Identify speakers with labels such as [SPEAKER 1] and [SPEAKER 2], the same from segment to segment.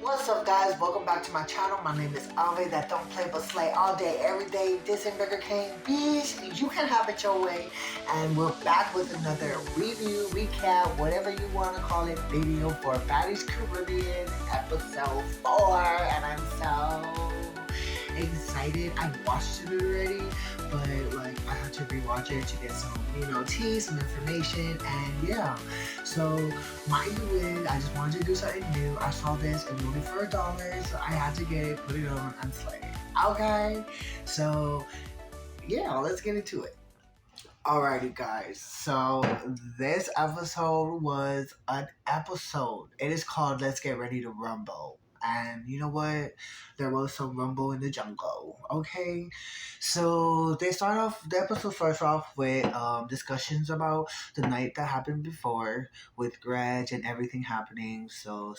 [SPEAKER 1] What's up, guys? Welcome back to my channel. My name is Ave, that don't play but slay all day, every day. This and Burger King, bitch. You can have it your way. And we're back with another review, recap, whatever you want to call it, video for Baddies Caribbean episode 4. And I'm so excited. I watched it already, but I had to rewatch it to get some, tea, some information, and yeah. So mind you, I just wanted to do something new. I saw this and only for $1, so I had to get it, put it on, and slay it. Okay, so yeah, let's get into it. Alrighty, guys. So this episode was an episode. It is called "Let's Get Ready to Rumble." And you know what? There was some rumble in the jungle. Okay, so the episode starts off with discussions about the night that happened before with Greg and everything happening. So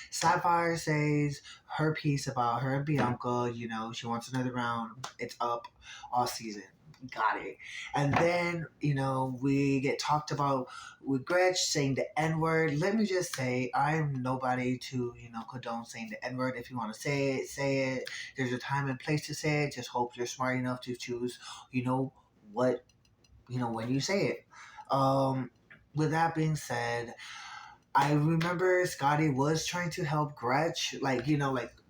[SPEAKER 1] Sapphire says her piece about her and Bianca. She wants another round. It's up all season. Got it. And then, we get talked about with Gretch saying the N word. Let me just say, I'm nobody to, condone saying the N word. If you want to say it, say it. There's a time and place to say it. Just hope you're smart enough to choose, what, when you say it. With that being said, I remember Scotty was trying to help Gretch,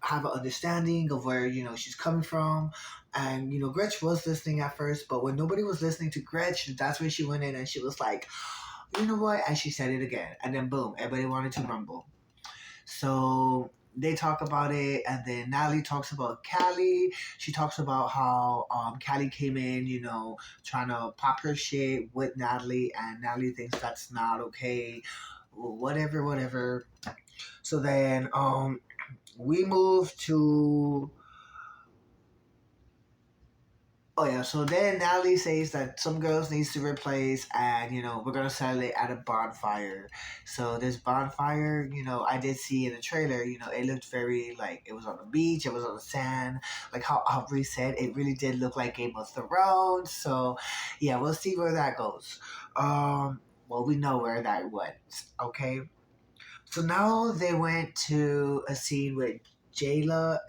[SPEAKER 1] have an understanding of where, she's coming from. And, Gretch was listening at first, but when nobody was listening to Gretch, that's when she went in and she was like, you know what? And she said it again. And then boom, everybody wanted to rumble. So they talk about it, and then Natalie talks about Callie. She talks about how Callie came in, trying to pop her shit with Natalie, and Natalie thinks that's not okay. Whatever. So then we move to so then Natalie says that some girls needs to replace, and we're gonna settle it at a bonfire. So this bonfire, I did see in the trailer, it looked very like it was on the beach, it was on the sand, like how Aubrey said, it really did look like Game of Thrones. So yeah, we'll see where that goes. Well, we know where that went. Okay. So now they went to a scene with Jella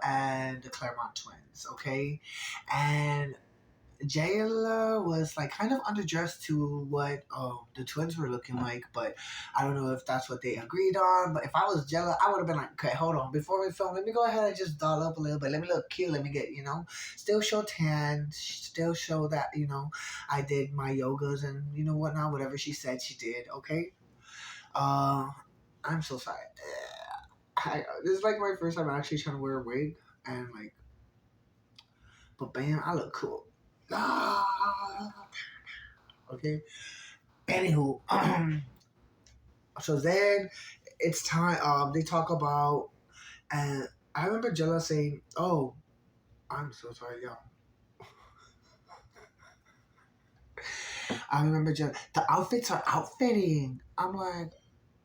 [SPEAKER 1] and the Claremont twins, okay? And Jayla was like kind of underdressed to what the twins were looking like, but I don't know if that's what they agreed on. But if I was Jayla, I would have been like, okay, hold on, before we film, let me go ahead and just doll up a little bit. Let me look cute. Let me get, still show tan, still show that, I did my yogas and whatnot, whatever she said she did. Okay. I'm so sorry. This is like my first time actually trying to wear a wig, and but bam, I look cool. Okay. Anywho, so then it's time. They talk about, and I remember Jella saying, "Oh, I'm so sorry, y'all." I remember Jella. The outfits are outfitting. I'm like,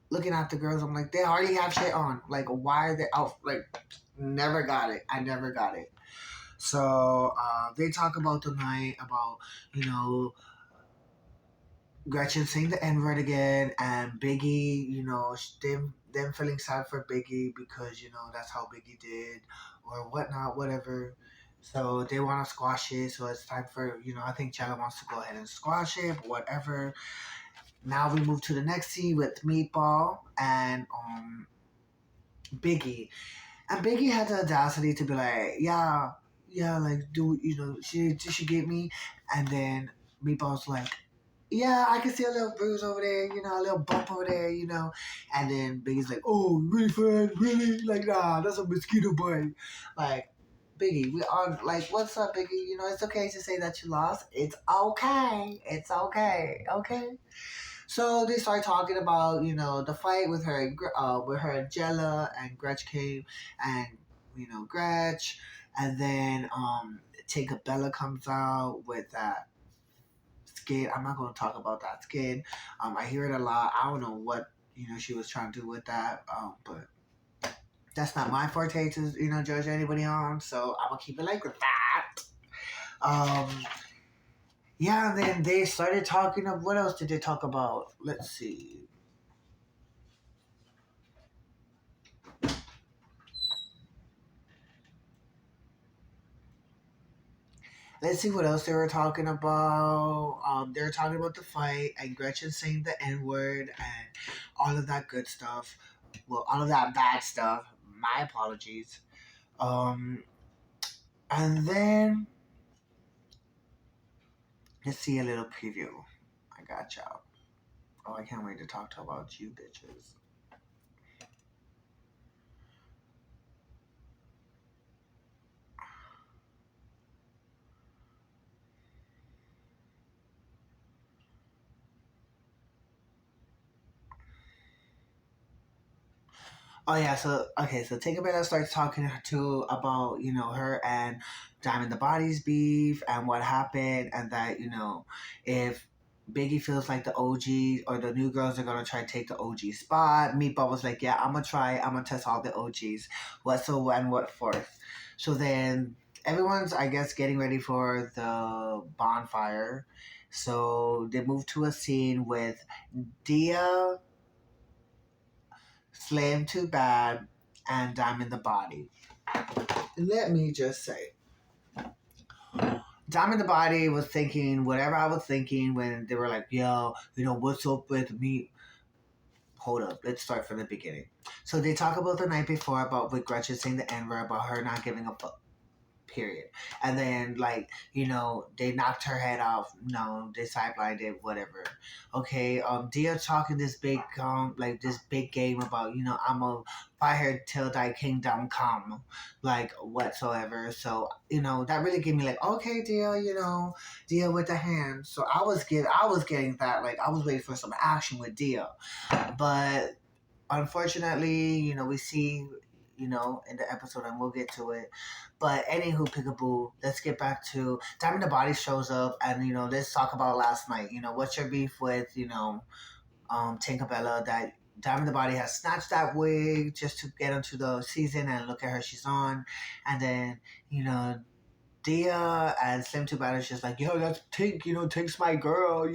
[SPEAKER 1] looking at the girls, I'm like, they already have shit on. Like, why are they out? Like, never got it. I never got it. So they talk about the night, about, Gretchen saying the N word again, and Biggie, them feeling sad for Biggie because, that's how Biggie did, or whatnot, whatever. So they want to squash it. So it's time for, I think Chella wants to go ahead and squash it, but whatever. Now we move to the next scene with Meatball and Biggie. And Biggie had the audacity to be like, yeah, like, she get me? And then Meatball's like, yeah, I can see a little bruise over there, a little bump over there, And then Biggie's like, oh, really, friend? Really? Like, nah, that's a mosquito bite. Like, Biggie, we are like, what's up, Biggie? It's okay to say that you lost. It's okay. It's okay. Okay? So they start talking about, the fight with her and Jella, and Gretch came, and, Gretch, and then Tinka Bella comes out with that skit. I'm not going to talk about that skit. I hear it a lot. I don't know what, she was trying to do with that, but that's not my forte to, judge anybody on, so I'm going to keep it like that. Yeah, and then they started talking of, what else did they talk about? Let's see. Let's see what else they were talking about. They were talking about the fight and Gretchen saying the N word and all of that good stuff. Well, all of that bad stuff. My apologies. Um, and then let's see a little preview. I got y'all. Oh, I can't wait to talk to about you bitches. Oh yeah, so okay, so Tinkerbell starts talking to about her and Diamond the Body's beef and what happened, and that if Biggie feels like the OG or the new girls are gonna try to take the OG spot. Meatball was like, yeah, I'm gonna try, I'm gonna test all the OGs, what so when what forth. So then everyone's I guess getting ready for the bonfire. So they move to a scene with Dia, Slam Too Bad, and Diamond the Body. Let me just say, Diamond the Body was thinking whatever I was thinking when they were like, yo, what's up with me? Hold up, let's start from the beginning. So they talk about the night before about with Gretchen saying the N word about her not giving a fuck, period. And then they knocked her head off. No, they sidelined it, whatever. Okay, Dia talking this big like this big game about I'm a fight her till thy kingdom come, like whatsoever. So that really gave me like, okay, Dia, Dia with the hand. So I was getting that, like I was waiting for some action with Dia, but unfortunately, we see, in the episode, and we'll get to it. But anywho, Peekaboo, let's get back to Diamond the Body shows up, and let's talk about last night. What's your beef with Tinkerbella that Diamond the Body has snatched that wig just to get into the season, and look at her, she's on, and then Dia and Slim Two Bad is just like, yo, that's Tink, Tink's my girl,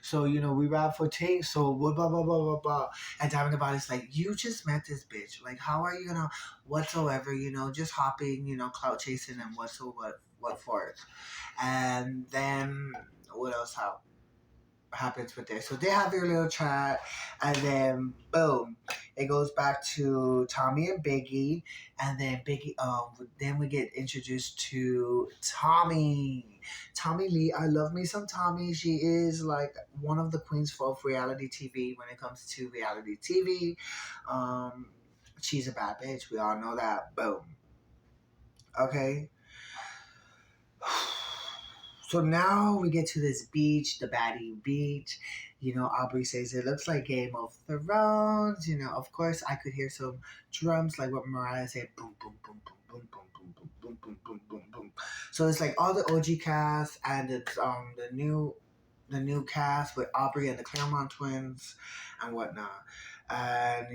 [SPEAKER 1] So, we rap for Tink, so blah, blah, blah, blah, blah, blah. And Diamond the Body's like, you just met this bitch. Like, how are you gonna, whatsoever, just hopping, clout chasing and what for it. And then, what else happens with this? So they have their little chat, and then boom, it goes back to Tommy and Biggie, and then Biggie. Then we get introduced to Tommy Lee. I love me some Tommy. She is like one of the queens of reality TV when it comes to reality TV. Um, she's a bad bitch. We all know that. Boom. Okay. So now we get to this beach, the Baddie Beach. Aubrey says it looks like Game of Thrones. Of course, I could hear some drums, like what Mariah said, boom, boom, boom, boom, boom, boom, boom, boom, boom, boom, boom, boom, boom. So it's like all the OG cast and it's the new cast with Aubrey and the Claremont twins and whatnot. And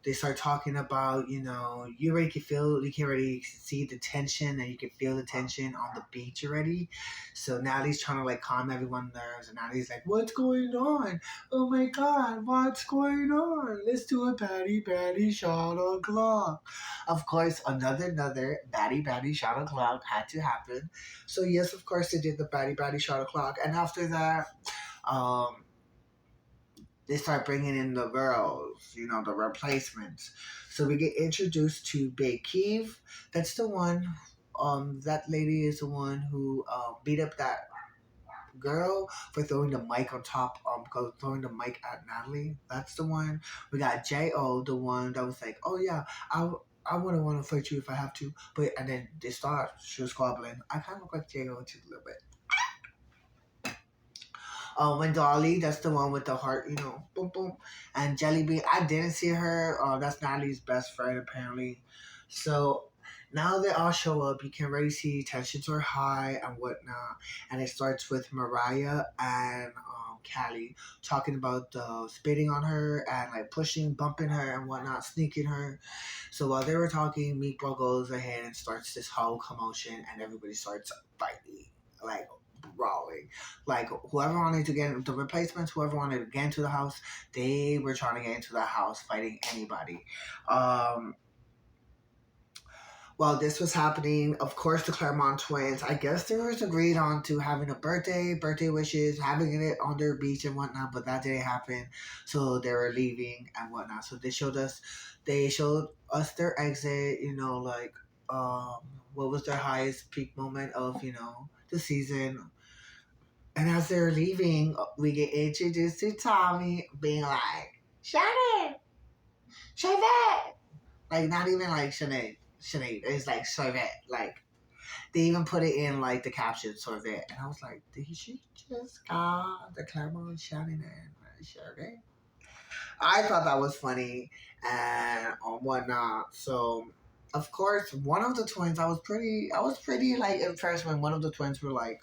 [SPEAKER 1] they start talking about, you can already see the tension and you can feel the tension on the beach already. So Natalie's trying to like calm everyone's nerves, and Natalie's like, what's going on? Oh my God, what's going on? Let's do a baddie shot o'clock. Of course, another baddie shot o'clock had to happen. So yes, of course they did the baddie shot o'clock, and after that, um, they start bringing in the girls, the replacements. So we get introduced to Big Keith. That's the one. That lady is the one who beat up that girl for throwing the mic on top. Throwing the mic at Natalie. That's the one. We got Jo, the one that was like, oh yeah, I wouldn't want to fight you if I have to, but and then they start. She was squabbling. I kind of look like Jo too a little bit. When Dolly, that's the one with the heart, boom, boom. And Jellybean, I didn't see her. That's Natalie's best friend, apparently. So now they all show up. You can already see tensions are high and whatnot. And it starts with Mariah and Callie talking about spitting on her and like pushing, bumping her and whatnot, sneaking her. So while they were talking, Meatball goes ahead and starts this whole commotion, and everybody starts fighting. Like, brawling. Like whoever wanted to get the replacements, whoever wanted to get into the house, they were trying to get into the house, fighting anybody. Um, While this was happening, of course, the Claremont twins, I guess they was agreed on to having a birthday wishes, having it on their beach and whatnot, but that didn't happen. So they were leaving and whatnot. So they showed us their exit, um, what was their highest peak moment of, the season. And as they're leaving, we get introduced to Tommy being like, Shannon, Chevette. Like, not even like Sinead. It's like Chevette. Like, they even put it in like the caption Sorbet, and I was like, did she just got the Claremont Shannon and Chevette? I thought that was funny and whatnot. So, of course, one of the twins, I was pretty like impressed when one of the twins were like,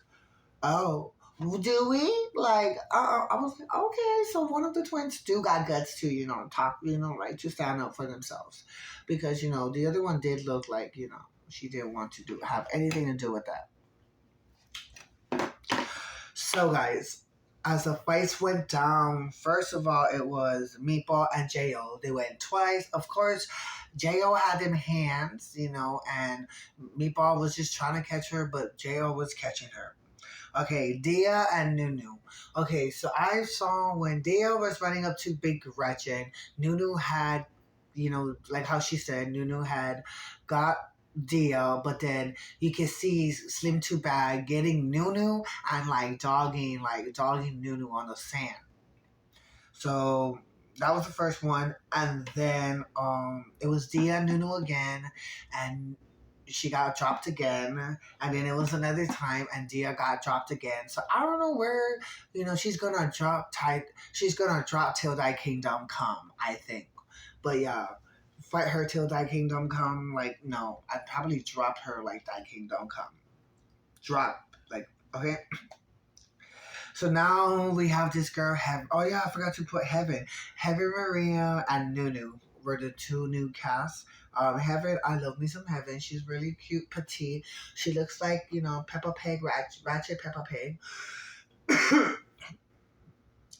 [SPEAKER 1] "Oh, do we?" Like, I was like, okay, so one of the twins do got guts to, talk, like to stand up for themselves, because the other one did look like she didn't want to do have anything to do with that. So, guys, as the fights went down, first of all, it was Meatball and Jo. They went twice. Of course, Jo had them hands, and Meatball was just trying to catch her, but Jo was catching her. Okay, Dia and Nunu. Okay, so I saw when Dia was running up to Big Gretchen, Nunu had, like how she said, Nunu had got Dia, but then you can see Slim Too Bad getting Nunu and like dogging Nunu on the sand. So that was the first one, and then it was Dia and Nunu again, and she got dropped again, and then it was another time, and Dia got dropped again. So I don't know where she's gonna drop tight. She's gonna drop till thy kingdom come, I think. But yeah, fight her till thy kingdom come. Like no, I'd probably drop her like thy kingdom come. Drop like okay. So now we have this girl, Heaven. Oh yeah, I forgot to put Heaven. Heaven Maria and Nunu were the two new casts. Heaven, I love me some Heaven. She's really cute, petite. She looks like, Peppa Pig, Ratchet Peppa Pig.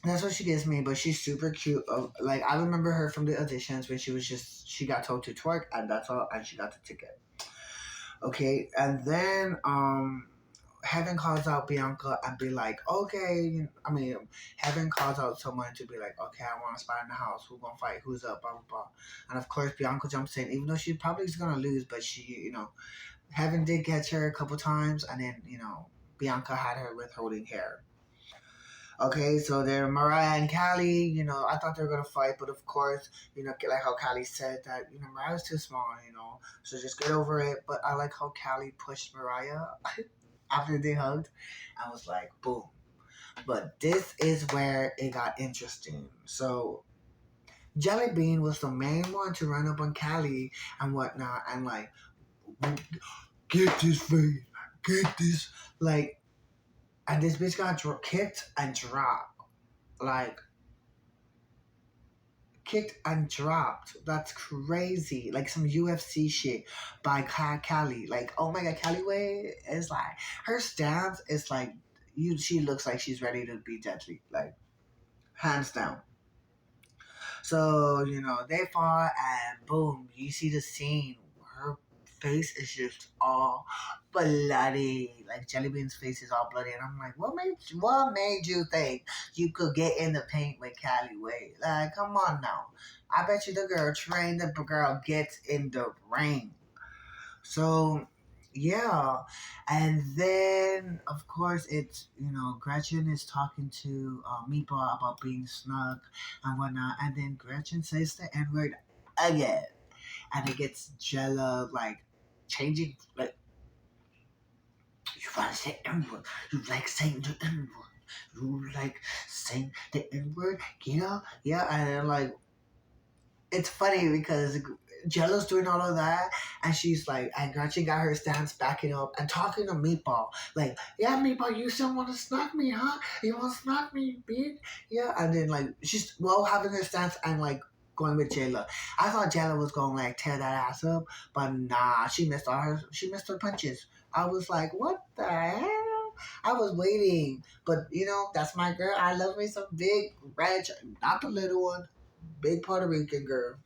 [SPEAKER 1] That's what she gives me, but she's super cute. Like, I remember her from the auditions when she got told to twerk, and that's all, and she got the ticket. Okay, and then, Heaven calls out Bianca and be like, okay, I mean, Heaven calls out someone to be like, okay, I want a spot in the house. Who's gonna fight? Who's up? Blah, blah, blah. And of course, Bianca jumps in, even though she probably is gonna lose, but Heaven did catch her a couple times, and then, Bianca had her with holding hair. Okay, so then Mariah and Callie, I thought they were gonna fight, but of course, like how Callie said that, Mariah's too small, so just get over it. But I like how Callie pushed Mariah after they hugged. I was like, boom. But this is where it got interesting. So Jelly Bean was the main one to run up on Callie and whatnot, and like, get this face, get this, like, and this bitch got kicked and dropped, like, kicked and dropped. That's crazy. Like some UFC shit by Callie. Like, oh my god, Callie Way is like, her stance is like, she looks like she's ready to be deadly. Like, hands down. So, they fought and boom, you see the scene. Her face is just all bloody. Like Jellybean's face is all bloody. And I'm like, what made you think you could get in the paint with Callie Wade? Like, come on now. I bet you the girl trained the girl gets in the ring. So yeah, and then of course it's Gretchen is talking to Meatball about being snug and whatnot, and then Gretchen says the N word again, and it gets Jella like changing like, you wanna say N word, you like saying the N word, you like saying the N word, yeah, and then like it's funny because Jello's doing all of that, and she's like, and Gretchen got her stance backing up and talking to Meatball, like, yeah, Meatball, you still want to snuck me, huh? You want to snuck me, bitch? Yeah, and then like she's having her stance and like going with Jayla. I thought Jayla was going to like tear that ass up, but nah, she missed her punches. I was like, what the hell? I was waiting, but that's my girl. I love me some big red, not the little one, big Puerto Rican girl.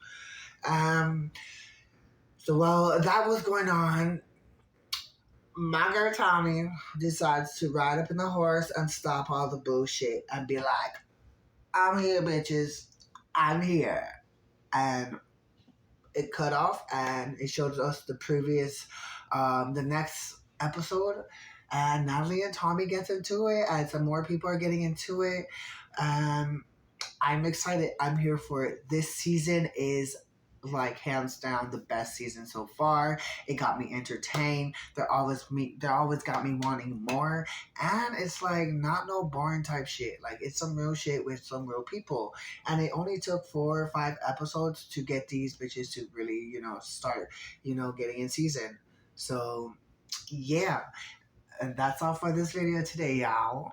[SPEAKER 1] Um, So while that was going on, my girl Tommy decides to ride up in the horse and stop all the bullshit and be like, I'm here, bitches. I'm here. And it cut off and it showed us the previous, the next episode. And Natalie and Tommy gets into it, and some more people are getting into it. Um, I'm excited. I'm here for it. This season is like hands down the best season so far. It got me entertained. They always got me wanting more. And it's like not no boring type shit. Like it's some real shit with some real people. And it only took 4 or 5 episodes to get these bitches to really, start, getting in season. So yeah. And that's all for this video today, y'all.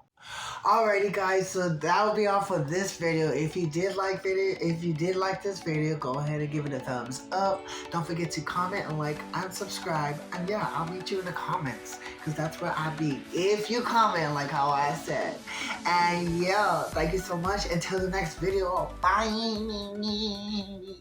[SPEAKER 1] Alrighty guys, so that'll be all for this video. If you did like this video, go ahead and give it a thumbs up. Don't forget to comment and like and subscribe. And yeah, I'll meet you in the comments, because that's where I be. If you comment like how I said. And yeah, thank you so much. Until the next video. Bye.